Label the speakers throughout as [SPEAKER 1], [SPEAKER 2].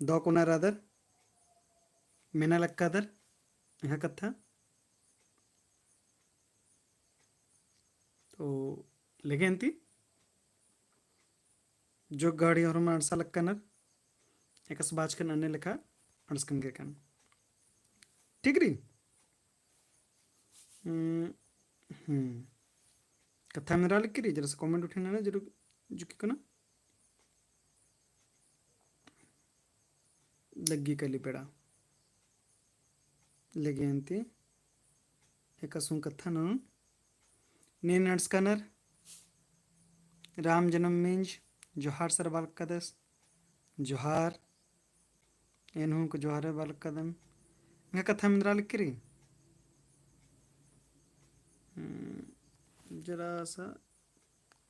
[SPEAKER 1] दो कोना रादर मेना लक्कादर यह कथा तो लेगे अंती जो गाड़ी और मानसा लक्कनर एकस बाजकन अन्य लेखा अणस्कन गेकन ठीक री कथा मेरा लिख रही जरा सा कमेंट उठे ना जरूर जुकी को ना लग्गी कली पेड़ा लेगे अंती एकसुं कथा न నేను నడుచుకనర్ राम जन्म मींज जोहार सर बालक कदस जोहार एनहू को जोहार बालक कदम इंगा कथा मिंद्रा लिखरी जरा सा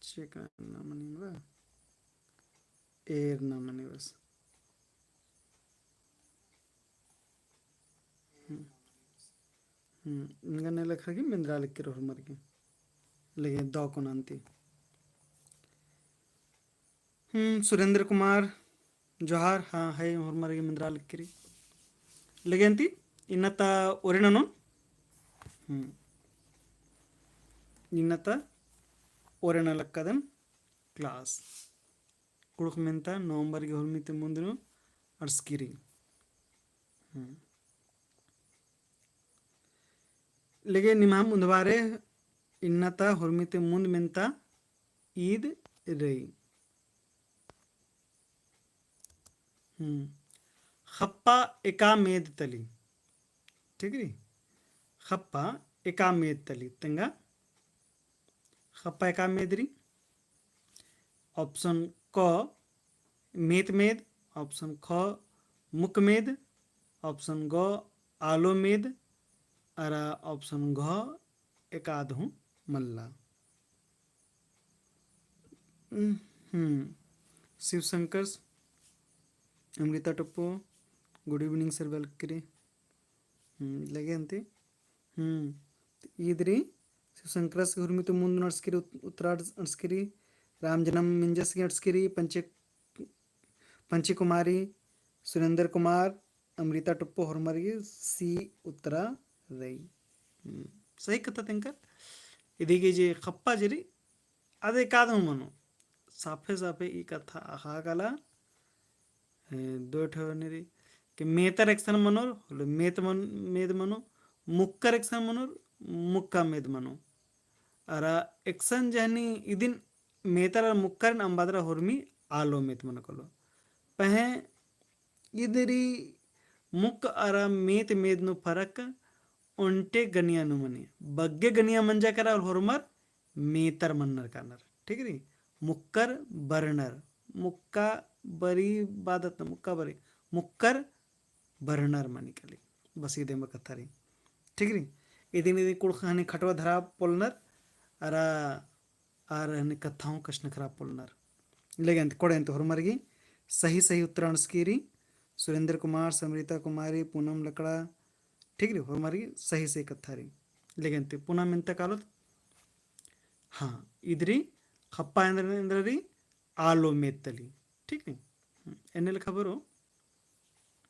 [SPEAKER 1] चेक ना मनी बा एर ना मनी बस इंगा ने लिखा कि मिंद्रा लिख के रोह मर के लगे दो को नांती सुरेंद्र कुमार जोहार हाँ है और मर के मिंद्रा लिख के लगे अंती इन्नता ओरिननो इन्नता ओरिन लक्कदन क्लास कुड़क मेंता नवंबर के हुर्मिते मुंदनु अर्स्किरी लेगे निमाम उन्दवारे इन्नता हुर्मिते मुंद मेंता ईद रई खप्पा एका मेद तली ठीक री खप्पा एका मेद तली तंगा खप्पा एका मेदरी ऑप्शन क मेत मेद ऑप्शन ख मुक मेद ऑप्शन ग आलो मेद और ऑप्शन घ एकाधु मल्ला शिव शंकर अमृता टप्पो गुड इवनिंग सर वेलकरी लगे अंते ईदरी शिव शंकर से हुर्मित मुंद नर्सकिरी उत्तरार्ध नर्सकिरी राम जन्म मिंजस नर्सकिरी पंची कुमारी सुरेंद्र कुमार अमृता टप्पो हुरमरी सी उत्तरा रई सही कथा तेंकर इदिगे जे खप्पा जरी अदे कादम मनो साफे साफे ई कथा हागला दो ठवनेरी कि मेतर एक्शन मनोर मेद मनो मुक्कर एक्शन मनोर मुक्का मेद मनो अरा एक्शन जहनी इदिन मेतर मुक्कर अंबादरा हुर्मी आलो मेत मनो कलो पहे इदरी मुक्क अरा मेत मेद नु फरक उन्टे गनिया नु मनी बग्गे गनिया मंजा करा और हुरमर मेतर मन्नर कानर ठीक री मुक्कर बर्नर मुक्का बरी बादत मुक्का बरी मुक्कर बर्नर मनी कली बस ये देम कथा री ठीक री इदिन इदिन कुड़ हने खटवा धरा पोलनर अरा आर हने कथाओं कष्ण खराब पोलनर लेगन कोड़े तो हुरमरगी सही सही उत्तरांश स्कीरी सुरेंद्र कुमार समृता कुमारी पूनम लकड़ा ठीक री हुरमरगी सही सही कथा री लेगन ते पुनः मिनता कालो हाँ इधरी खप्पा इंद्री आलो मेतली ठीक है एने खबर हो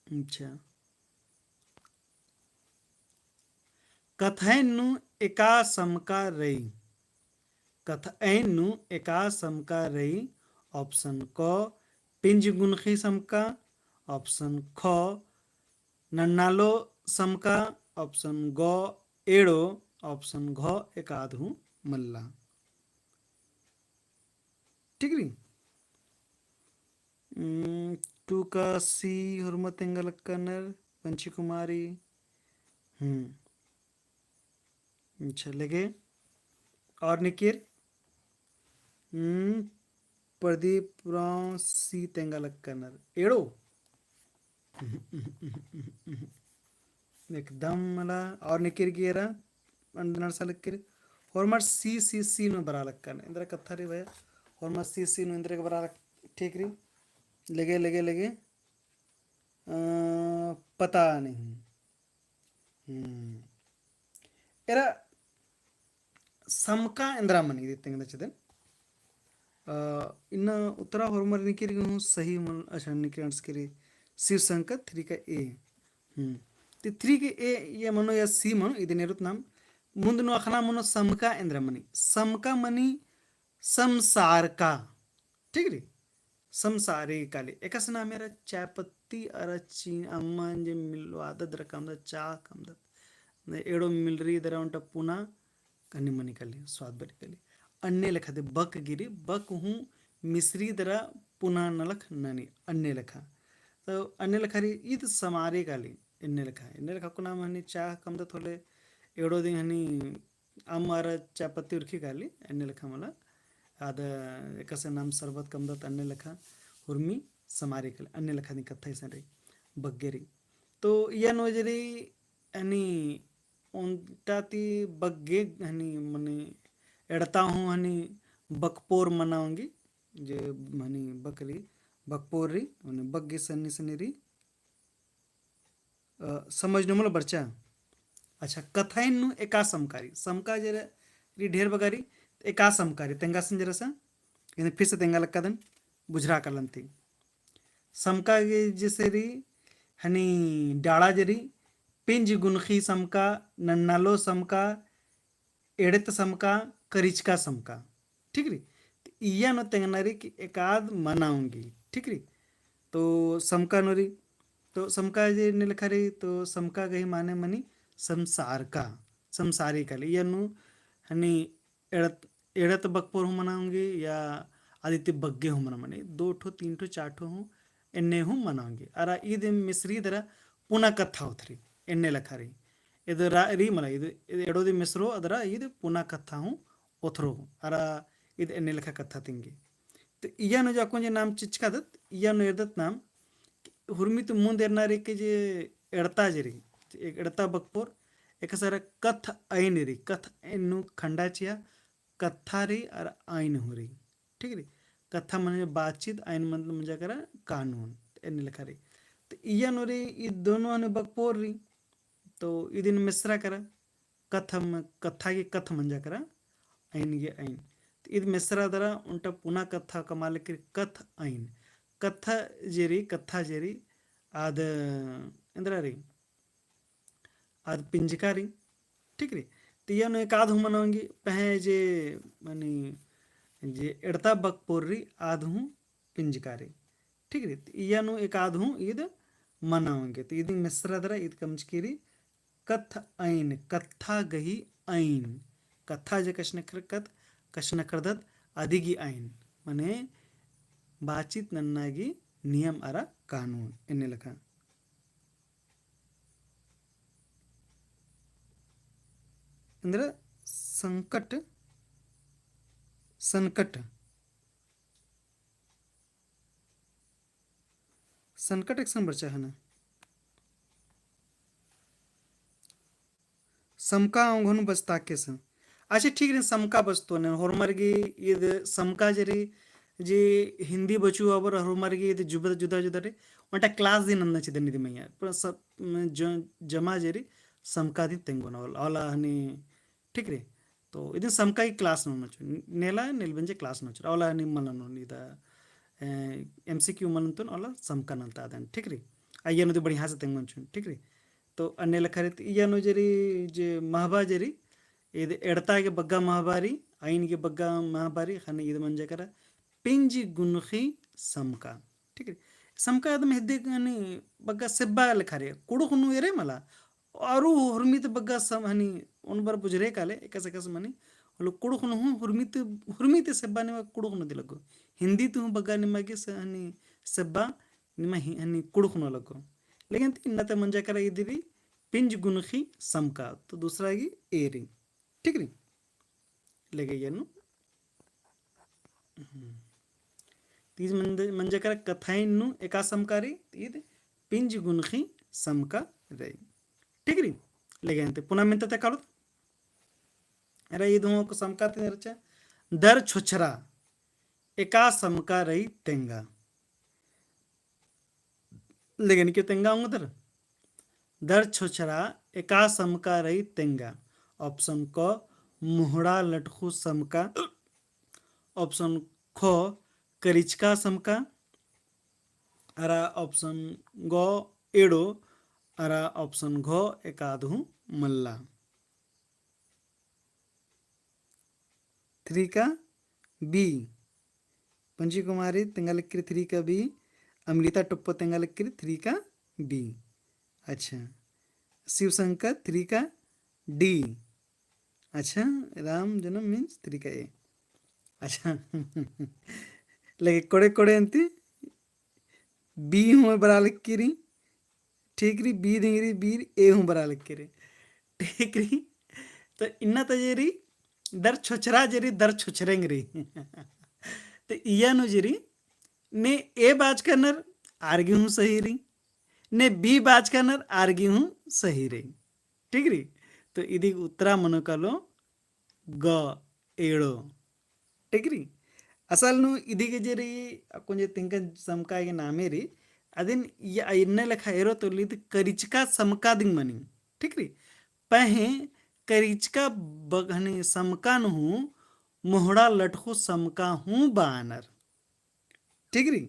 [SPEAKER 1] अच्छा कथैनु एका समका रई कथैनु एका समका रई ऑप्शन क पिंज गुनखी समका ऑप्शन ख नन्नालो समका ऑप्शन ग एड़ो ऑप्शन घ एकाधु मल्ला ठीक री टू का सी हुरमत एंगल कनर पंची कुमारी अच्छा लगे और निकिर प्रदीप सी तेंगल कनर एड़ो एकदम मला और निकिर गिरा अंदर सलकिर और सी नो बरा लक्कन इंद्र कथा रे भैया और सी नो इंद्र के बरा ठीक री लगे पता नहीं एरा समका इंद्रा मनी देते हैं चदन इन उत्तरा होरमर निकिर सही मन अच्छा निकिर अंसकिरी शिव शंकर 3 का ए. ते 3 के ए ये मनो या सी मनो इदे नेरुत नाम ಮುಂದನು ಅಖನಾ ಮನೋ ಸಮಕ ಎಂದ್ರ ಮನಿ ಸಮಕ ಮನಿ ಸಂಸಾರಕ ठीक रे संसारे काले एकस ना मेरा चाय पत्ती अरा चीन अम्मा जे मिलो आदत रकम दा चा कम दा एड़ो मिल रही दरा उंटा पुना कन्नी मनी कली स्वाद बरी कली अन्य लेखा दे बक गिरी बक हूँ मिश्री दरा पुना नलख ननी अन्य लेखा तो अन्य लेखा री ईद समारे काली इन्ने लेखा को नाम हनी चा कम दा थोले एड़ो दिन हनी अम्मारा चाय पत्ती उर्खी काली अन्य लेखा मला आद एकसे नाम सरबत कमदत अन्य लेखा हुर्मी समारे कल अन्य लेखा नी कथा सरे बग्गेरी तो या नोजरी हनी उनटाती बग्गे हनी मने एड़ता हूँ हनी बकपोर मनाऊंगी जे हनी बकरी बकपोर री उन्हें बग्गे सन्नी सन्नी री समझने मला बरचा. अच्छा कथाइन नु एका समकारी समका जरा री ढेर बगारी एका समकारी तेंगा संजरसा इन फिर से तेंगा लक्कादन बुझरा करलंती समका के जैसे री हनी डाड़ा जरी पिंज गुनखी समका नन्नालो समका एड़त समका करिचका समका ठीक री इया नो तेंगनारी कि एकाद मनाऊंगी ठीक री तो समका नोरी तो समका जे ने लिखा रही तो समका गही माने मनी संसार का संसारी का लिए नु हनी एड़त एड़त बकपोर हूँ मनाऊंगी या आदित्य बग्गे हूँ मना मने 2 ठो 3 ठो 4 ठो हूँ एन्ने हूँ मनाऊंगी अरा ईद मिश्री दरा पुना कथा उथरी एन्ने लखा रही इधर री मला इध एड़ो दी मिश्रो अदरा ईद पुना कथा हूँ उथरो अरा ईद एन्ने लखा कथा तिंगी तो इया नो जाको जे नाम चिचका दत इया नो एदत नाम हुर्मी तो मुंद एरनारी के जे एड़ता जरी एक एड़ता बकपोर एक सारा कथ ऐन री कथ ऐन खंडाचिया कथा री और आइन हो रही ठीक री कथा म्हणजे बातचीत ऐन म्हणजे करा कानून एन लिखा रही तो इया नो रे ये दोनों ने बकपोर री तो इदिन मिश्रा करा कथम कथा की कथ म्हणजे करा ऐन गे ऐन तो इद मिश्रा दरा उनटा पुना कथा कमाल के कथ ऐन कथा जेरी आद इंद्रा री आद पिंजकारी ठीक रे तो यह एक आध हूँ मनाऊंगी पहे जे मनी जे एड़ता बकपोर री आध हूँ पिंजकारी ठीक रे यह एक आध हूँ ईद मनाऊंगे तो ईद मिश्रा दरा ईद कमचकीरी कथ ऐन कथा गही ऐन कथा जे कश्न करदत अधिगी ऐन मने बातचीत नन्नागी नियम अरा कानून इन्ने लखा इंद्र संकट संकट संकट एक संबरचा है ना समका अंगोन बसता के सं अच्छा ठीक है समका बसतो ने होरमर्गी इद समका जरी जे हिंदी बचू अबर होरमर्गी इद जुदा जुदा जुदा रे उंटा क्लास दिन अन्ना चिदन निदि मैया पर सब जमा जरी समका दिन तेंगोना वाला हनी ठीक रे तो इदिन समका की क्लास नोचु नेला निलबंजे क्लास नोचु अवला हनी मलनो निदा एमसीक्यू मनतन अवला समका नलता दन ठीक रे आइया नो बढ़िया से तेंगोन ठीक रे तो अन्य लखरित इयानो जरी जे महाबाजरी इद एड़ता के बग्गा महाबारी आइन के बग्गा महाबारी खाने इद मंजे करा पिंज गुनखी समका ठीक है समका आदम हिद्दे कनी बग्गा सेब्बा लखरे कुडु कुनु एरे मला आरु हुर्मित बग्गा सम हनी उन बर बुजरे काले एकस एकस मनी लो कुडु कुनु हुर्मित सेब्बा ने कुडु कुनु दिलगो हिंदी तु बग्गा निमागे हनी सेब्बा निमा हनी कुडु कुनु लगो लेकिन इन्नते मंजा करा इधरी पिंज गुनखी समका तो दूसरा की एरी ठीक री लेके ये नु तीज मंजा करा कथाइन नु एका समकारी तीद पिंज गुनखी समका रही ठीक री लेके अंते पुनः मिनता ते कालो अरे ये दोनों को समका ते रचा दर छोछरा एका समका रही तेंगा लेकिन क्यों तेंगा आऊंगा दर छोछरा एका समका रही तेंगा ऑप्शन क मुहड़ा लटखू समका ऑप्शन ख करिचका समका अरा ऑप्शन गो एडो अरा ऑप्शन घो एकादहु मल्ला। थ्री का बी पंची कुमारी तेंगालक्किरी थ्री का बी अमृता टुप्पो तेंगालक्किरी थ्री का बी। अच्छा शिव शंकर थ्री का डी। अच्छा राम जन्म मीन्स थ्री का ए। अच्छा लगे कोड़े कोड़े अंती बी हूँ बरा लिखिरी ठीक री बी दिंगरी बी ए हूँ बरा लिखिरी ठीक री। तो इन्ना तो जेरी दर छोचरा जेरी दर छोचरेंग री तो इया नो जेरी ने ए बाज करनर आर्गी हूँ सही री ने बी बाज करनर आर्गी हूँ सही री ठीक री। तो इदी उत्तरा मनोकालो ग एड़ो ठीक री। ಅಸಲ್ನು ಇದೀಗ ಜರಿ ಕೊಂಚ ತಿಂಕ ಸಮಕಾಯಿಗೆ ನಾಮೇರಿ ಅದಿನ್ ಇನ್ನೆ ಲೆಕ್ಕ ಇರೋ ತೊಲಿದ್ ಕರಿಚಕ ಸಮಕಾದಿಂಗ್ ಮನಿ ठीक री। पहे करिचका बघने समका हूँ मोहड़ा लटको समका हूँ बानर ठीक री।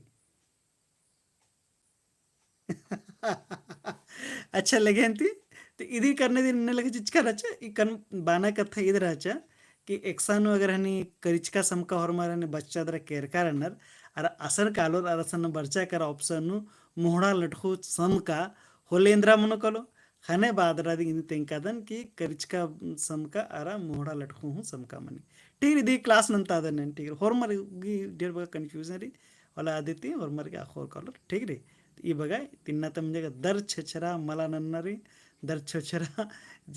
[SPEAKER 1] अच्छा लगे अंती तो इधी करने दिन इन्ने लगे चिचका रचा इकन बाना कथा इधर रचा कि एक्सानु अगर हनी करिचका समका ಹೊರಮಾರನೆ ಬಚ್ಚಾದ್ರ ಕೇರ್ಕಾರನ್ನರ್ ಅರ ಅಸರ್ ಕಾಲೋರ್ ಅರಸನ್ನ ಬರ್ಚಾಕರ ಆಪ್ಷನ್ನು मोहड़ा लटको समका होलेंद्रा मनोकलो खने बादरादी इन तेंकादन कि करिचका समका अरा मोहड़ा लटको हूँ समका मनी ठीक दी क्लास नंतादन ठीक होरमर डेर बगा कन्फ्यूजन री वाला आदित्य होरमर के आखोर कलर ठीक री ಈ ಬಗ ತಿನ್ನ ತಮ್ಜಗ ದರ್ ಛಚರ ಮಲ ನನ್ನರಿ ದರ್ ಛಚರ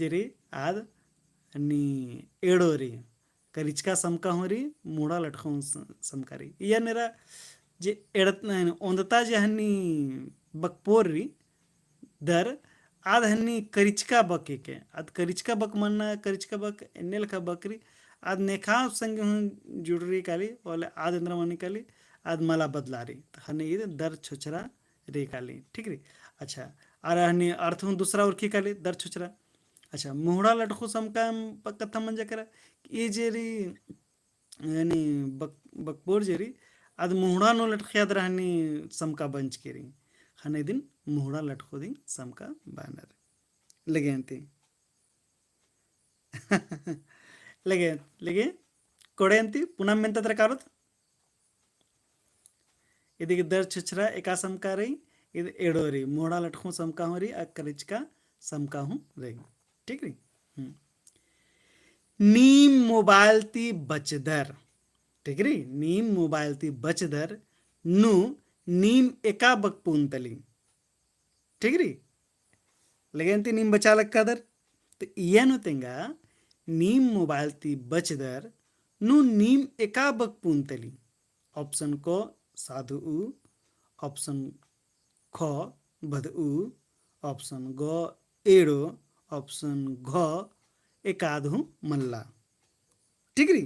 [SPEAKER 1] ಜರಿ ಆದ್ नी एड़ो री करिचका समका हो री मूड़ा लटका समकारी या नेरा जे एड़त ओंदता जे हन्नी बकपोर री दर आद हन्नी करिचका बक के आद करिचका बक मन्ना करिचका बक एन्ने लखा बकरी आद नेखा संग जुड़री काली ओले आद इंद्र मनी काली आद मला बदला री हन्नी इद दर छुचरा रे काली ठीक री। अच्छा और हन्नी अर्थ हूँ दूसरा उर्खी काली दर छुचरा। अच्छा मोहड़ा लटको समका कथा म्हणजे करा ये जेरी यानी बकपोर जेरी आद मोहड़ा नो लटखियाद रहनी समका बंच केरी हने दिन मोहड़ा लटको दिन समका बानर लगे अंते लगे लगे कोड़े अंती पुनः मेंता कारत इदिगे दर छछरा एका समका रही इद एड़ो रही मोहड़ा लटको समका हो रही अकरिच का समका हूँ रही ठीक री। नीम मोबाइल ती बचदर ठीक री नीम मोबाइल ती बचदर नु नीम एका बकपूंतली ठीक री लगेंती नीम बचा लक्कादर तो इयानु तेंगा नीम मोबाइल ती बचदर नु नीम एका बकपूंतली ऑप्शन को साधु उ ऑप्शन ख बध उ ऑप्शन ग एड़ो ऑप्शन घ एकादहु मल्ला ठीक री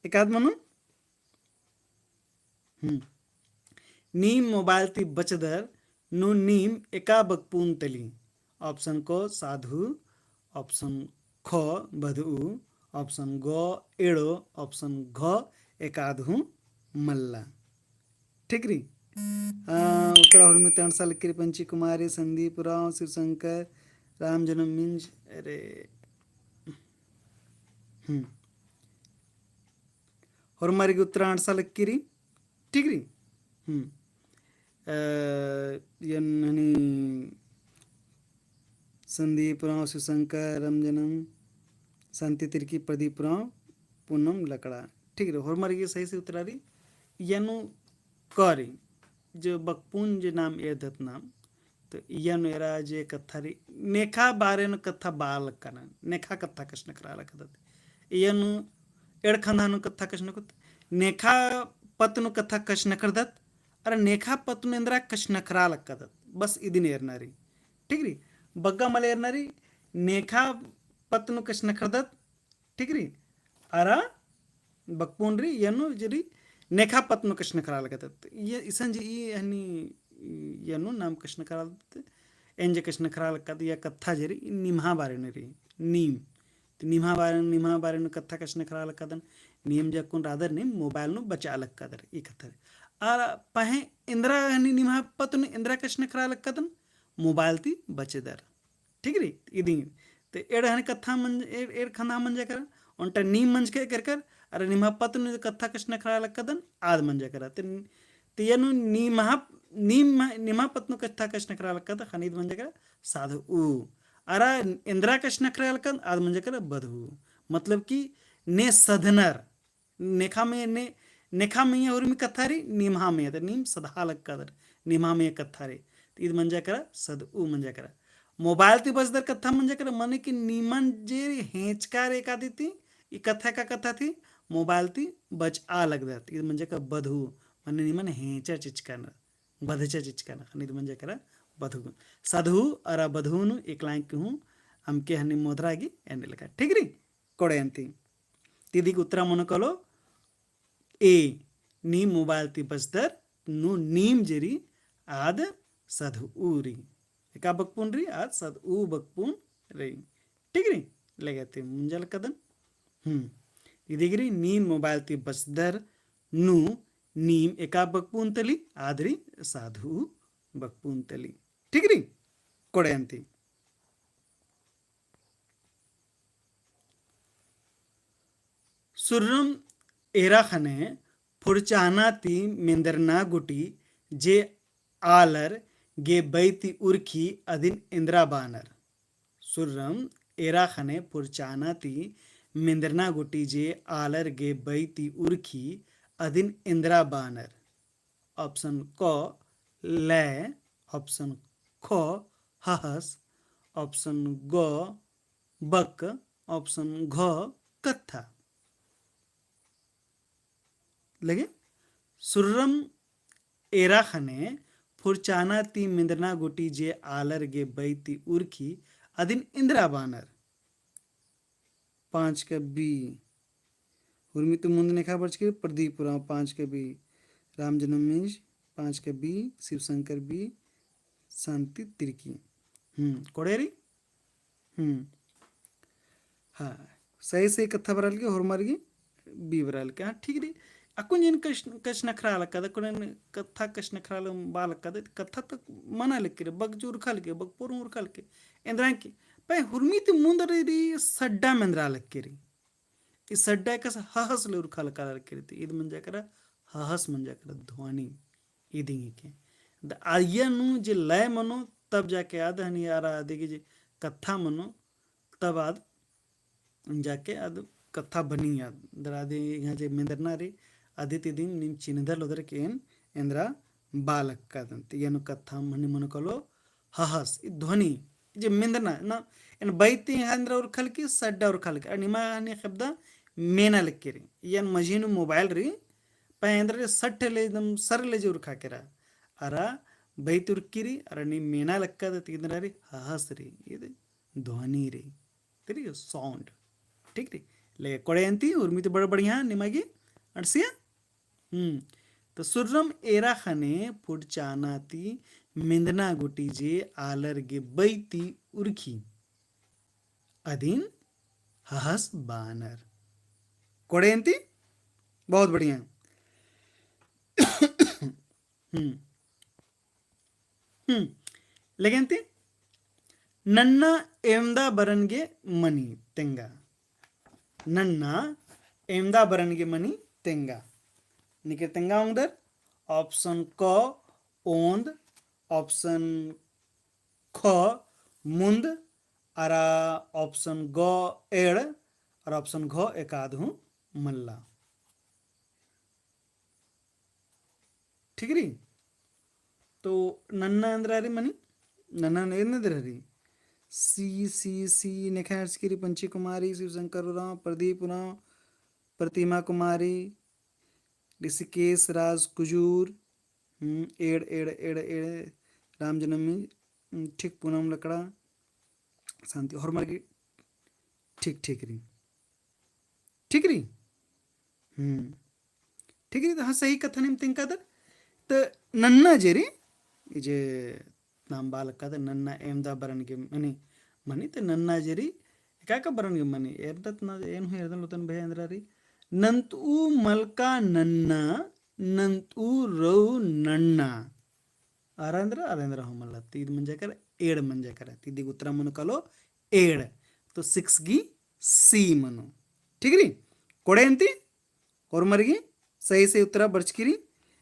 [SPEAKER 1] एकाद मनो नीम मोबाइल ती बचदर नु नीम एका बकपून तली ऑप्शन को साधु ऑप्शन ख बधु ऑप्शन ग एड़ो ऑप्शन घ एकादहु मल्ला ठीक री। उत्तरा में 3 साल की पंची कुमारी संदीप राव शिवशंकर राम जन्म मिंज अरे और मारी उत्तरा 8 साल की ठीक री। यनी संदीप राव शिवशंकर राम जन्म शांति तिरकी प्रदीप राव पूनम लकड़ा ठीक रे और मारी सही से उत्तरा री यनु करी जो बकपून जो नाम ये दत नाम तो यन एरा जे कथा री नेखा बारे न कथा बाल कना नेखा कथा कष्ण करा लकदत यनु एड़ खंधानु कथा कष्ण कुत नेखा पत्नु कथा कष्ण करदत अरे नेखा पत्नु इंद्रा कष्ण करा लकदत बस इदिन एरनारी ठीक री बग्गा मले एरनारी नेखा पत्नु कष्ण करदत ठीक री अरा बकपून री यनु जरी नेखा पत्नु कष्ण करा लगत ये इसंज ई हनी यनु नाम कष्ण करा एंज कष्ण करा लगत या कथा जरी निम्हा बारे ने री नीम तो निम्हा बारे ने कथा कष्ण करा लगत नीम जकुन रादर ने मोबाइल नु बचा लगत ई कथा आ पहे इंदिरा हनी निमा पतन इंदिरा कश्न खराल कदन मोबाइल ती बचेदर ठीक री इदी ते एड़ हनी कथा मंज एड़ खंदा मंज कर उनटा नीम मंज के कर अरे निमा पतन कथा कश्न खराल कदन आद मंज कर ते यनु निमा नीम निमा पतन कथा कश्न खराल कद खनीद मंज कर साधु उ अरा इंदिरा कश्न खराल कद आद मंज कर बधु मतलब कि ने सधनर नेखा में ने नेखा में और मी कथारी निमहा में तर नीम सदा लग कदर निमहा में कथारे इद मंजा करा सद उ मंजा करा मोबाइल ती बजदर कथा मंजा करा माने कि नीमन जे हेंचकार एक आदि थी ई कथा का कथा थी मोबाइल ती बज आ लग दर इद मंजा का बधु माने नीमन हेंचा चिचकाना बधचा चिचकाना इद मंजा करा बधु सधु अरा बधुनु एक लाइन की हूँ हमके हनी मोदरागी एंड लगा ठीक री कोड़े अंती तिदी उत्तरा मन कलो ए नी मोबाइल ती बजदर नु नीम जेरी आद सधु ऊरी एका बकपून री आद सद ऊ बकपून रही ठीक री लेगते मुंजल कदन इदिगिरी नीम मोबाइल ती बजदर नु नीम एका बकपून तली आदरी साधु बकपून तली ठीक री कोड़े अंती सुर्रम एरा खने फुरचाना ती मिंदरना गुटी जे आलर गे बैती उर्खी अदिन इंद्रा बानर सुर्रम एरा खने फुरचाना ती मिंदरना गुटी जे आलर गे बैती उर्खी अदिन इंद्रा बानर ऑप्शन क ले ऑप्शन ख हहस ऑप्शन ग बक ऑप्शन घ कत्था लगे सुर्रम एरा खने फुरचाना ती मिंदरना गुटी जे आलर गे बैती उर्खी अदिन इंदिरा बानर 5 का बी उर्मी तो मुंद ने खबर के प्रदीपुरा 5 का बी राम जन्ममीज 5 का बी शिवशंकर बी शांति तिरकी कोड़ेरी हाँ सही सही कथा बरल के होर मार बी बरल के हाँ ठीक री अकुन जिन कश नखरा कद कुन कथा कश नखरा बाल कद कथा तक मना लिख बग जूर खल के बग पुर खल के इंद्रा की पे हुर्मी ती मुंदर री सड्डा मंद्रा लग री ई सड्डा कस हहस ले खल कलर के ती इद मंजा कर हहस मंजा कर ध्वनि इदिंग के द आया नु जे लय मनो तब जाके आद हनी यार आदि की जे कथा मनो तब आद जाके आद कथा बनी याद दरादे यहाँ जे मिंदरना रे आदित्य दिन निम चिन्हदर लोदर केन इंद्रा बालक कदन यनु कथा मनि मन कलो हहस ध्वनि जे मिंदरना ना इन बैती इंद्रा और खल की सड्डा और खल के अनिमा ने शब्द मेना लिख के रे यन मजीनु मोबाइल रे पैंद्र रे सट्ठ ले एकदम सर ले जो खा के रा अरा बैतुर किरी अरा नी मेना लक्का द तींद्रा रे हहस रे ये ध्वनि रे तेरी साउंड ठीक रे ले कोड़ेंती उर्मी तो बड़ा बढ़िया निमागी अड़सिया तो सुर्रम एरा खने फुड़चानाती मिंदना गुटी जे आलर गे बैती उर्खी अधीन हहस बानर कोड़ेंती बहुत बढ़िया लेकिन नन्ना एमदा बरनगे मनी तेंगा नन्ना एमदा बरनगे मनी तेंगा निके तेंगा उंदर ऑप्शन क ओंद ऑप्शन ख मुंद अरा ऑप्शन ग एड़ और ऑप्शन घ एकाधु मल्ला ठीक री तो नन्ना अंदर रे मनी नन्ना एनदर री सी सी सी नेखार्सगिरी पंची कुमारी शिवशंकर उराव प्रदीप उराव प्रतिमा कुमारी ऋषिकेश राज कुजूर एड़ एड़ एड़ एड़ राम जन्मी ठीक पूनम लकड़ा शांति और मर गई ठीक ठीक री ठीक री ठीक री तो हाँ सही कथन हम तिंका दर तो नन्ना जेरी जे नाम बालक का नन्ना एमदा बरन के मनी मनी तो नन्ना जेरी क्या का बरन के मनी एरदत ना एन हो एरदन लोतन भय अंदरा री नंतु मलका नन्ना ನಂತು ರೌ नण्ण आरांद्र आरेंद्र हो मला तीद म्हणजे कर एड म्हणजे कर तिदी उत्तर म्हणू कलो एड तो 6 गी सी मनो ठीक री कोडे अंती और मरगी सही से उत्तर बर्चकिरी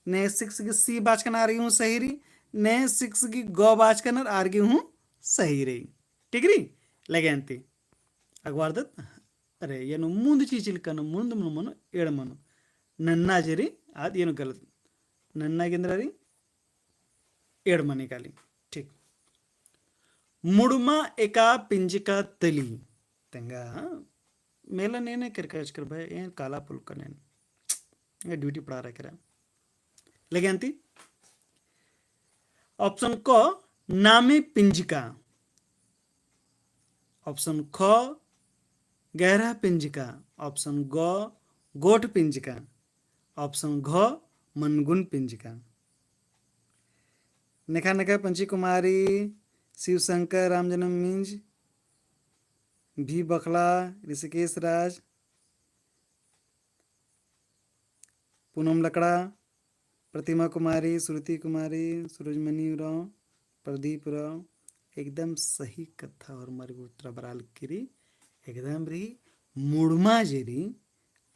[SPEAKER 1] ने 6 गी सी बाचकन आ रही हूँ सही री ने 6 गी गो बाचकन आ रही हूँ सही री ठीक री लगे अंती अगवार्दत अरे ಏನು ಮುಂದು ಚೀಚಿಲ್ಕನ ಮುಂದು ಮನು ಏಳು ಮನು ನನ್ನಾಜರಿ ಅದು ಏನು ಗಲತ್ ನನ್ನಾಗಿಂದ್ರ ರೀ ಏಳು ಮನೆ ಕಾಲಿ ठीक मुड़मा एका पिंजिका तली तेंगा मेला नेने करके कर भाई ये काला पुल का नेन ये ड्यूटी पढ़ा रहा करा लगे अंती ऑप्शन को नामे पिंजिका ऑप्शन ख गहरा पिंजिका ऑप्शन ग गोट पिंजिका ऑप्शन घ मनगुन पिंजिका नेखा नेखा पंची कुमारी शिवशंकर रामजन्म मिंज भी बखला ऋषिकेश राज पूनम लकड़ा प्रतिमा कुमारी श्रुति कुमारी सूरजमणि राव प्रदीप राव एकदम सही कथा और मारी उत्तर बराल किरी एकदम री मुड़मा जेरी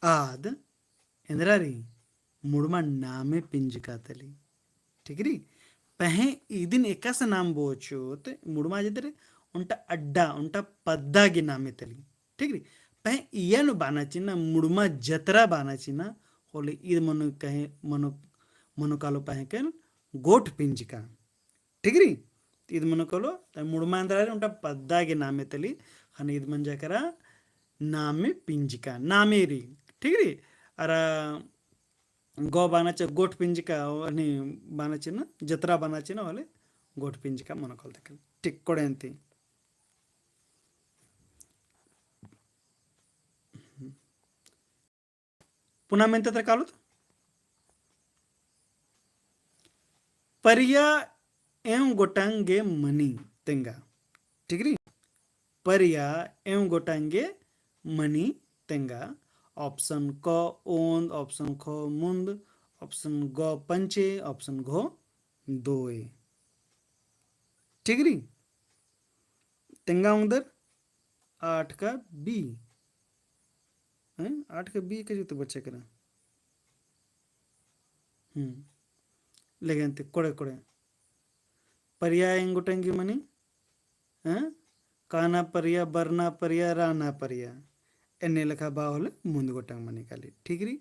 [SPEAKER 1] आद इंद्रा री मुड़मा नामे पिंजिका तली ठीक री पहे इदिन एकास नाम बोचोत मुड़मा जिदरे उंटा अड्डा उंटा पद्दागी नामे तली ठीक री पहे इयानु बानाचिना मुड़मा जतरा बानाचिना होले इद मनु कहे मनु मनु कालो पहे के गोट पिंजिका ठीक री इद मनु कालो मुड़मा अंदर उंटा पद्दागी नामे तली हने इद मन जाकरा नामे पिंजिका नामे री ठीक री अरा गो बानाचे गोट पिंजिका आणि बानाचे ना जत्रा बानाचे ना वाले गोट पिंजिका मन कल तक ठीक कोडे अंती पुन्हा मेंत तर कालुत परिया एवं गोटांगे मनी तेंगा ठीक री परिया एवं गोटांगे मनी तेंगा ऑप्शन क ओंद ऑप्शन ख मुंद ऑप्शन ग पंचे ऑप्शन घ दोए ठीक री तेंगा उंदर 8 का बी 8 का बी के तो बच्चे करा लेकिन कोड़े कोड़े पर्याय इंगुटंगी मनी काना पर्या बरना पर्या राना पर्या एन्ने लखा बाहुल मुंद गोटंग मनी काली ठीक री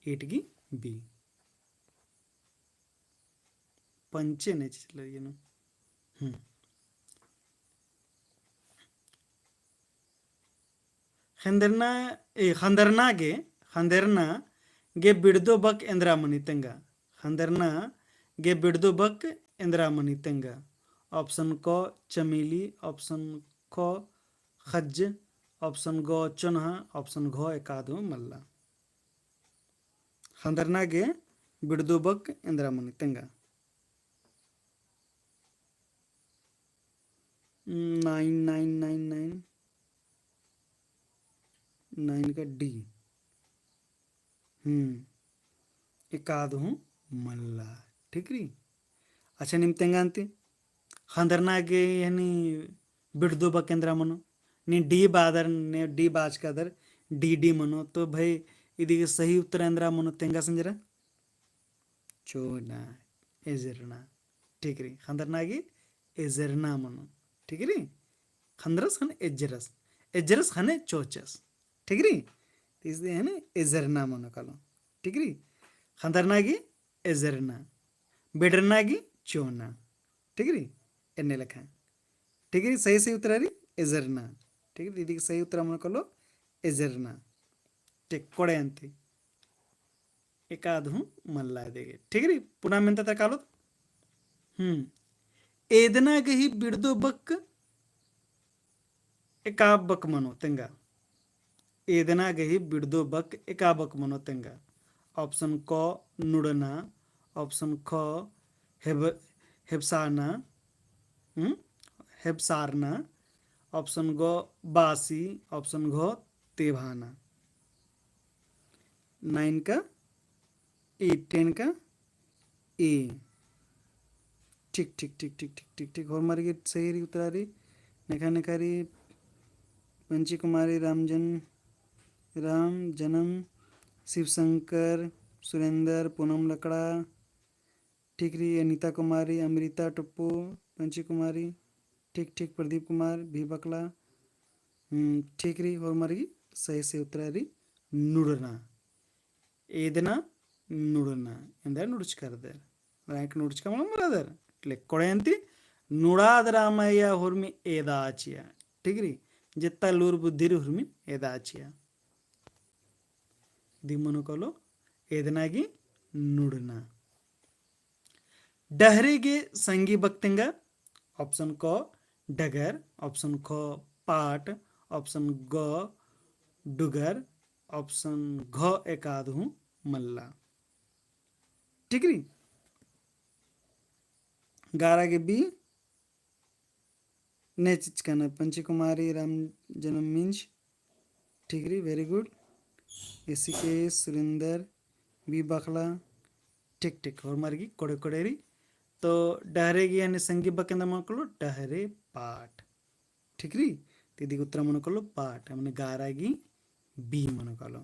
[SPEAKER 1] 8 की बी पंचे ने चल ये नो खंदरना गे बिड़दो बक इंद्रा मनी तेंगा खंदरना गे बिड़दो बक इंद्रा मनी तेंगा ऑप्शन को चमेली ऑप्शन ख खज्ज ऑप्शन गो चुनहा ऑप्शन घ एकादो मल्ला खंदरना गे बिड़दो बक इंद्रा मनी तेंगा 9999 9 का डी एकाद हूँ मल्ला ठीक री अच्छा निम तेंगांती खंदरनागे यानी बिड़दो बकेंद्रा मनो नी डी बादर ने डी बाज का दर डी मनो तो भाई इदी सही उत्तर अंद्रा मनो तेंगा संजरा चोना एजरना ठीक री खंदरनागे एजरना मनो ठीक री खंदरस हने एजरस एजरस हने चोचस ठीक री तीसरे है ना एजरना मनो कालो ठीक री खंदरनागी एजरना बिडरनागी चोना ठीक री एन्ने लखा ठीक है सही सही उत्तर री एजरना ठीक है दीदी सही उत्तर मन कलो एजरना ठीक कोड़े अंती एकाद हूँ मल्ला देगे ठीक है पुनः मेंता तक कालो एदना गही बिड़दो बक एका बक मनो तेंगा एदना गही बिड़दो बक एका बक मनो तेंगा ऑप्शन क नुड़ना ऑप्शन ख हेबसाना हेबसारना ऑप्शन ग बासी ऑप्शन घ तेभाना 9 का ई 10 का ए। ठीक ठीक ठीक ठीक ठीक ठीक ठीक और मार्गी सही रही उतरा रही नेखा नेखारी पंची कुमारी राम जन्म शिव शंकर सुरेंद्र पूनम लकड़ा ठीक रही अनीता कुमारी अमृता टुप्पू पंची कुमारी ठीक ठीक प्रदीप कुमार भी बकला ठीक रही और मार्गी सही से उतरा रही नुड़ना ఏదైనా ನುಡನ ಎಂದರೆ ನುಡುಚ್ಕರ್ದರ್ ರ್ಯಾಂಕ್ ನುಡುಚ್ಕಮಳ ಮರದರ್ ಕ್ಲಿಕ್ ಕೊಡೆಂತಿ ನುಡಾದರಾಮಯ್ಯ ಹುರ್ಮಿ ಏದಾಚಿಯ ಟಿಗ್ರಿ जित्ता लूर बुद्धिर हुर्मि एदाचिया दिमनुकलो एदनागी नुडना डहरेगे संगी बक्तिंग ऑप्शन क डगर ऑप्शन ख पाट ऑप्शन ग डुगर ऑप्शन घ एकादहु मल्ला टिकरी गारा के बी नेचिचकना पंची कुमारी राम जन्म मिंज टिकरी वेरी गुड के सुरेंदर बी बखला टिक टिक और मार्गी कोड़े कोड़ेरी तो डहरेगी यानी संगी बकेंदा मनकलो डहरे पाट ठिकरी तिदी उत्तर मनकलो पाट हमने गारागी बी मनकलो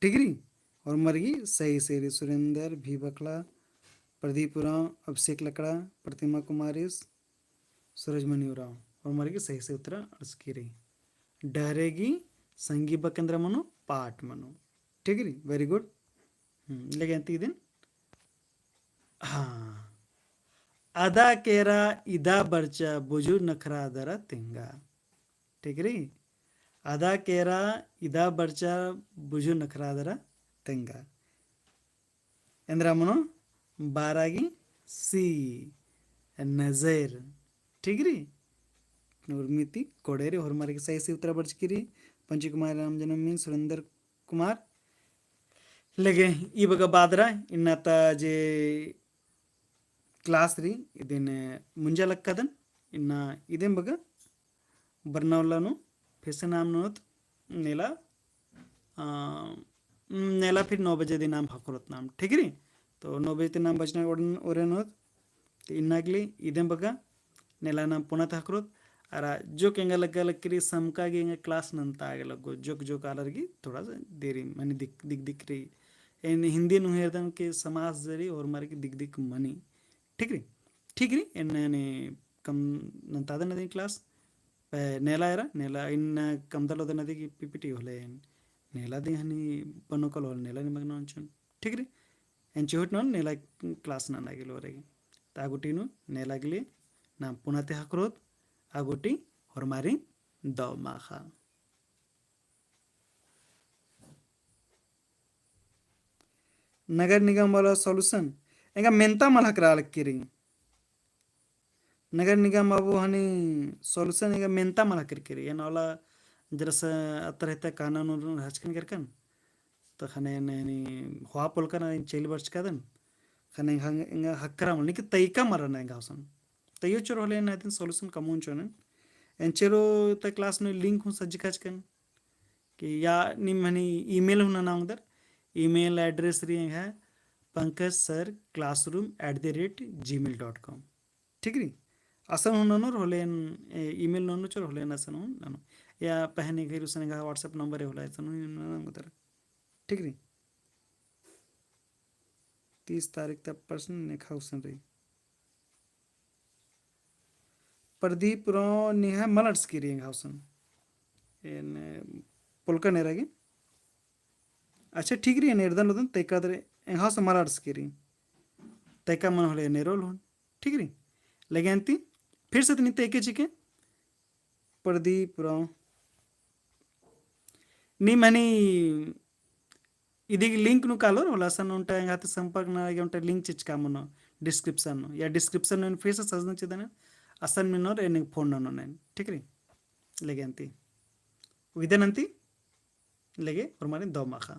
[SPEAKER 1] ठिकरी और मरगी सही सेरी सुरेंदर भी बकला प्रदीप उराव अभिषेक लकड़ा प्रतिमा कुमारी सूरजमणि उराव और मरगी सही से उत्तर अड़सकीरी डहरेगी संगी बकेंद्र मनो पाट मनो ठिकरी वेरी गुड लेकिन दिन हाँ अदा केरा इदा बर्चा बुजु नखरा दरा तिंगा ठीक री अदा केरा इदा बर्चा बुजु नखरा दरा तिंगा ಎಂದ್ರ ಮನು ಬಾರಾಗಿ ಸಿ नजर ठीक री निर्मिति कोडेरी और मारे सही से उत्तर बर्चकिरी पंची कुमार राम जन्म मीन सुरेंद्र कुमार लगे ಈ ಬಗ ಬಾದ್ರ ಇನ್ನತ जे क्लास री इदेन ಮುಂಜಾಲಕ್ಕದನ್ ಇನ್ನ ಇದೇನ್ ಬಗ ಬರ್ನವಲ್ಲನು फिर नाम नोत नेला नेला फिर 9 बजे दिन नाम हकुरत नाम ठीक री तो 9 बजे नाम बजना ओरे नोत तो इन्नागली इदेन बगा नेला नाम पुनः हकुरत अरा जो केंगा लगा लकरी समका गेंगा क्लास नंता आगे लगो जोक जो कालर की थोड़ा सा देरी मनी दिख रही इन हिंदी नुहेरदन के समाज जरी और मारे की दिख मनी ठीक री एन्ने कम नंताद नदी क्लास नेला एरा नेला इन कमदल ओद नदी की पीपीटी होले नेला दी हनी पनोकल होल नेला निमग्न अंचन ठीक री एन चोट नन नेला क्लास ना नागिल ओरेगी तागुटीनु नेला गिली ना पुनाते हकरोत आगुटी और मारी दो माखा नगर निगम वाला सॉल्यूशन एंगा मेंता मल हकरा लक्कीरी नगर निगम बाबू हनी सॉल्यूशन एंगा मेंता मल हकरी एन वाला जरसा अतरहता कानून हचकन करकन तो खने ने हुआ पोलकन चेली वर्ष कादन खने एंगा हकरा मल निक तैका मरना एंगा हसन तैयो चोर होले ना दिन सॉल्यूशन कमून चोनन एंचेरो त क्लास में लिंक हूँ सज्जिकाचकन कि या निम हनी ईमेल हुना नाम दर ईमेल एड्रेस रही है pankajsirclassroom@gmail.com ठीक री असन हुननोर होलेन ईमेल नोनो चोर होलेन असन हुन नानो या पहने गई उसने कहा व्हाट्सएप नंबर है होला असन हुन उधर ठीक री 30 तारीख तक पर्सन ने खाउसन रही प्रदीप रो निहा मलट्स की रिंग हाउसन इन पुलका नेरागी अच्छा ठीक रही निर्दन उदन तैका दरे हाउस मलट्स की रिंग तैका मन होले नेरोल होन ठीक रही लेगेंती फिर से तनी तैके चिके प्रदीप रो नी मनी इदिगी लिंक नु कालो होला सन उंटा हाते संपर्क ना उंटा लिंक चिचका मनो डिस्क्रिप्शन या डिस्क्रिप्शन में फिर से सजन चिदने असन में नोर एने फोन ननो नेन ठीक री लेगे अंती विदन अंती लेगे और मारे दो माखा